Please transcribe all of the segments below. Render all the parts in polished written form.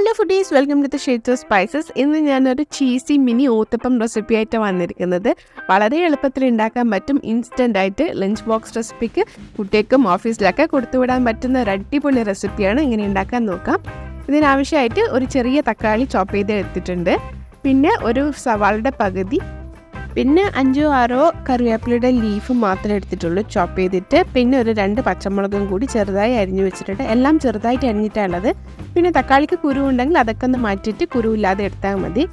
Hello foodies, welcome to the shades of spices. ഇന്ന് ഞാനൊരു cheesy mini uttapam recipe ആയിട്ട് വന്നിരിക്കുന്നത്. വളരെ എളുപ്പത്തിൽ ഉണ്ടാക്കാൻ പറ്റും. ഇൻസ്റ്റൻ്റ് ആയിട്ട് ലഞ്ച് ബോക്സ് റെസിപ്പിക്ക് കുട്ടികൾക്കും ഓഫീസിലൊക്കെ കൊടുത്തുവിടാൻ പറ്റുന്ന ഒരു അടിപൊളി റെസിപ്പിയാണ്. ഇങ്ങനെ ഉണ്ടാക്കാൻ നോക്കാം. ഇതിനാവശ്യമായിട്ട് ഒരു ചെറിയ തക്കാളി ചോപ്പ് ചെയ്ത് എടുത്തിട്ടുണ്ട്, പിന്നെ ഒരു സവാളയുടെ പകുതി, പിന്നെ 5-6 കറിവേപ്പിലയുടെ ലീഫ് മാത്രമേ എടുത്തിട്ടുള്ളൂ ചോപ്പ് ചെയ്തിട്ട്, പിന്നെ ഒരു 2 പച്ചമുളകും കൂടി ചെറുതായി അരിഞ്ഞു വെച്ചിട്ടുണ്ട്. എല്ലാം ചെറുതായിട്ട് അരിഞ്ഞിട്ടാണുള്ളത്. പിന്നെ തക്കാളിക്ക് കുരു ഉണ്ടെങ്കിൽ അതൊക്കെ ഒന്ന് മാറ്റിയിട്ട് കുരുവില്ലാതെ എടുത്താൽ മതി.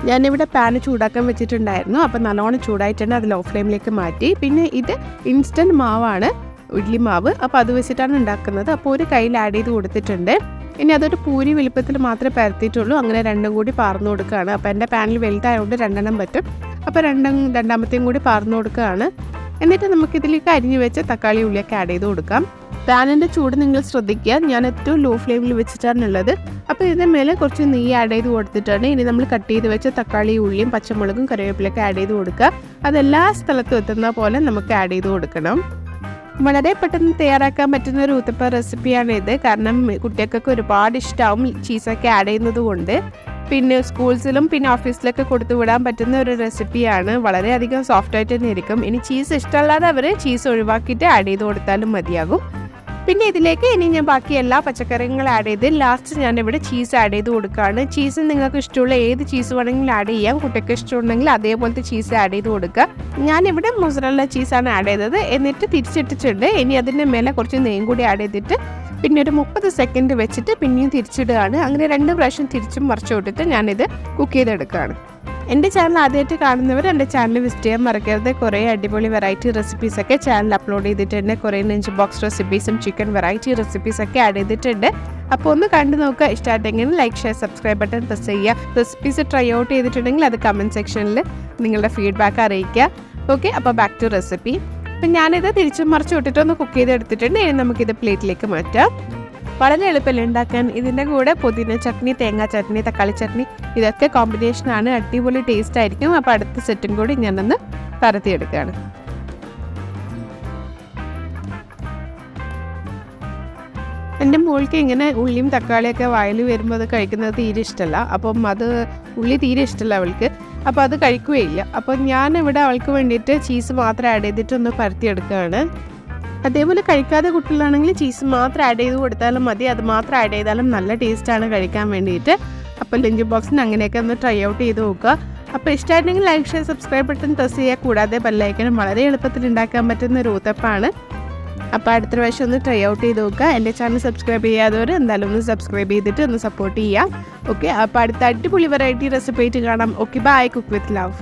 ഞാനിവിടെ പാന് ചൂടാക്കാൻ വെച്ചിട്ടുണ്ടായിരുന്നു. അപ്പോൾ നല്ലോണം ചൂടായിട്ടുണ്ട്. അത് ലോ ഫ്ലെയിമിലേക്ക് മാറ്റി. പിന്നെ ഇത് ഇൻസ്റ്റൻറ്റ് മാവാണ്, ഇഡ്ലി മാവ്. അപ്പോൾ അത് വെച്ചിട്ടാണ് ഉണ്ടാക്കുന്നത്. അപ്പോൾ ഒരു കയ്യിൽ ആഡ് ചെയ്ത് കൊടുത്തിട്ടുണ്ട്. ഇനി അതൊരു പൂരി വലുപ്പത്തിൽ മാത്രമേ പരത്തിയിട്ടുള്ളൂ. അങ്ങനെ 2 കൂടി പാർന്നു കൊടുക്കുകയാണ്. അപ്പോൾ എൻ്റെ പാനിൽ വലുതായതുകൊണ്ട് 2 പറ്റും. അപ്പോൾ രണ്ടാമത്തെയും കൂടി പാർന്നു കൊടുക്കുകയാണ്. എന്നിട്ട് നമുക്കിതിലേക്ക് അരിഞ്ഞു വെച്ച തക്കാളി ഉള്ളിയൊക്കെ ആഡ് ചെയ്ത് കൊടുക്കാം. പാനിൻ്റെ ചൂട് നിങ്ങൾ ശ്രദ്ധിക്കുക. ഞാൻ ഏറ്റവും ലോ ഫ്ലെയിമിൽ വെച്ചിട്ടാണുള്ളത്. അപ്പോൾ ഇതിൻ്റെ മേലെ കുറച്ച് നെയ്യ് ആഡ് ചെയ്ത് കൊടുത്തിട്ടാണ് ഇനി നമ്മൾ കട്ട് ചെയ്ത് വെച്ച തക്കാളി ഉള്ളിയും പച്ചമുളകും കറിവേപ്പിലൊക്കെ ആഡ് ചെയ്ത് കൊടുക്കുക. അതെല്ലാ സ്ഥലത്തും എത്തുന്ന പോലെ നമുക്ക് ആഡ് ചെയ്ത് കൊടുക്കണം. വളരെ പെട്ടെന്ന് തയ്യാറാക്കാൻ പറ്റുന്ന ഒരു ഊത്തപ്പ റെസിപ്പിയാണ് ഇത്. കാരണം കുട്ടികൾക്കൊക്കെ ഒരുപാട് ഇഷ്ടമാവും ചീസൊക്കെ ആഡ് ചെയ്യുന്നത് കൊണ്ട്. പിന്നെ സ്കൂൾസിലും പിന്നെ ഓഫീസിലൊക്കെ കൊടുത്തു വിടാൻ പറ്റുന്ന ഒരു റെസിപ്പിയാണ്. വളരെയധികം സോഫ്റ്റായിട്ട് തന്നെ ഇരിക്കും. ഇനി ചീസ് ഇഷ്ടമല്ലാതെ അവർ ചീസ് ഒഴിവാക്കിയിട്ട് ആഡ് ചെയ്ത് കൊടുത്താലും മതിയാകും. പിന്നെ ഇതിലേക്ക് ഇനി ഞാൻ ബാക്കി എല്ലാ പച്ചക്കറികളും ആഡ് ചെയ്ത് ലാസ്റ്റ് ഞാനിവിടെ ചീസ് ആഡ് ചെയ്ത് കൊടുക്കുകയാണ്. ചീസ് നിങ്ങൾക്ക് ഇഷ്ടമുള്ള ഏത് ചീസ് വേണമെങ്കിലും ആഡ് ചെയ്യാം. കുട്ടിക്ക് ഇഷ്ടമുണ്ടെങ്കിൽ അതേപോലത്തെ ചീസ് ആഡ് ചെയ്ത് കൊടുക്കുക. ഞാനിവിടെ മൊസറല്ല ചീസാണ് ആഡ് ചെയ്തത്. എന്നിട്ട് തിരിച്ചിട്ടിട്ടുണ്ട്. ഇനി അതിൻ്റെ മേലെ കുറച്ച് നെയ്യും കൂടി ആഡ് ചെയ്തിട്ട് പിന്നെ ഒരു 30 സെക്കൻഡ് വെച്ചിട്ട് പിന്നെയും തിരിച്ചിടുകയാണ്. അങ്ങനെ 2 പ്രാവശ്യം തിരിച്ചും മറിച്ചു വിട്ടിട്ട് ഞാനിത് കുക്ക് ചെയ്തെടുക്കുകയാണ്. എൻ്റെ ചാനൽ ആദ്യമായിട്ട് കാണുന്നവർ എൻ്റെ ചാനൽ വിസിറ്റ് ചെയ്യാൻ മറക്കരുത്. കുറേ അടിപൊളി വെറൈറ്റി റെസിപ്പീസൊക്കെ ചാനൽ അപ്ലോഡ് ചെയ്തിട്ടുണ്ട്. കുറേ ലഞ്ച് ബോക്സ് റെസിപ്പീസും ചിക്കൻ വെറൈറ്റി റെസിപ്പീസൊക്കെ ആഡ് ചെയ്തിട്ടുണ്ട്. അപ്പോൾ ഒന്ന് കണ്ടു നോക്കുക. ഇഷ്ടമായിട്ടെങ്കിൽ like, share, subscribe button press ചെയ്യുക. റെസിപ്പീസ് ട്രൈ ഔട്ട് ചെയ്തിട്ടുണ്ടെങ്കിൽ അത് കമൻറ്റ് സെക്ഷനിൽ നിങ്ങളുടെ ഫീഡ്ബാക്ക് അറിയിക്കുക. ഓക്കെ, അപ്പോൾ ബാക്ക് ടു റെസിപ്പി. അപ്പം ഞാനിത് തിരിച്ചും മറിച്ച് വിട്ടിട്ടൊന്ന് കുക്ക് ചെയ്തെടുത്തിട്ടുണ്ട്. ഇനി നമുക്കിത് പ്ലേറ്റിലേക്ക് മാറ്റാം. വളരെ എളുപ്പമല്ല ഉണ്ടാക്കാൻ. ഇതിൻ്റെ കൂടെ പുതിന ചട്നി, തേങ്ങാ ചട്നി, തക്കാളി ചട്നി ഇതൊക്കെ കോമ്പിനേഷനാണ്. അടിപൊളി ടേസ്റ്റ് ആയിരിക്കും. അപ്പോൾ അടുത്ത സെറ്റും കൂടി ഞാനൊന്ന് പരത്തിയെടുക്കുകയാണ്. എൻ്റെ മോൾക്ക് ഇങ്ങനെ ഉള്ളിയും തക്കാളിയൊക്കെ വായിൽ വരുമ്പോൾ അത് കഴിക്കുന്നത് തീരെ ഇഷ്ടമല്ല. അപ്പം അത് ഉള്ളി തീരെ ഇഷ്ടമല്ല അവൾക്ക്. അപ്പോൾ അത് കഴിക്കുകയില്ല. അപ്പോൾ ഞാനിവിടെ അവൾക്ക് വേണ്ടിയിട്ട് ചീസ് മാത്രം ആഡ് ചെയ്തിട്ടൊന്ന് പരത്തിയെടുക്കുകയാണ്. അതേപോലെ കഴിക്കാതെ കുട്ടികളാണെങ്കിൽ ചീസ് മാത്രം ആഡ് ചെയ്ത് കൊടുത്താലും മതി. അത് മാത്രം ആഡ് ചെയ്താലും നല്ല ടേസ്റ്റാണ് കഴിക്കാൻ വേണ്ടിയിട്ട്. അപ്പോൾ ലഞ്ച് ബോക്സിന് അങ്ങനെയൊക്കെ ഒന്ന് ട്രൈ ഔട്ട് ചെയ്ത് നോക്കുക. അപ്പോൾ ഇഷ്ടമായിട്ടുണ്ടെങ്കിൽ like, share, subscribe button press ചെയ്യുക. കൂടാതെ ബെല്ലൈക്കനും വളരെ എളുപ്പത്തിൽ ഉണ്ടാക്കാൻ പറ്റുന്ന ഒരു ഊത്തപ്പാണ്. അപ്പോൾ അടുത്ത പ്രാവശ്യം ഒന്ന് ട്രൈ ഔട്ട് ചെയ്ത് നോക്കുക. എൻ്റെ ചാനൽ സബ്സ്ക്രൈബ് ചെയ്യാത്തവർ എന്തായാലും ഒന്ന് സബ്സ്ക്രൈബ് ചെയ്തിട്ട് ഒന്ന് സപ്പോർട്ട് ചെയ്യാം. ഓക്കെ, അപ്പോൾ അടുത്ത അടിപൊളി വെറൈറ്റി റെസിപ്പി ആയിട്ട് കാണാം. Okay, bye. Cook with love.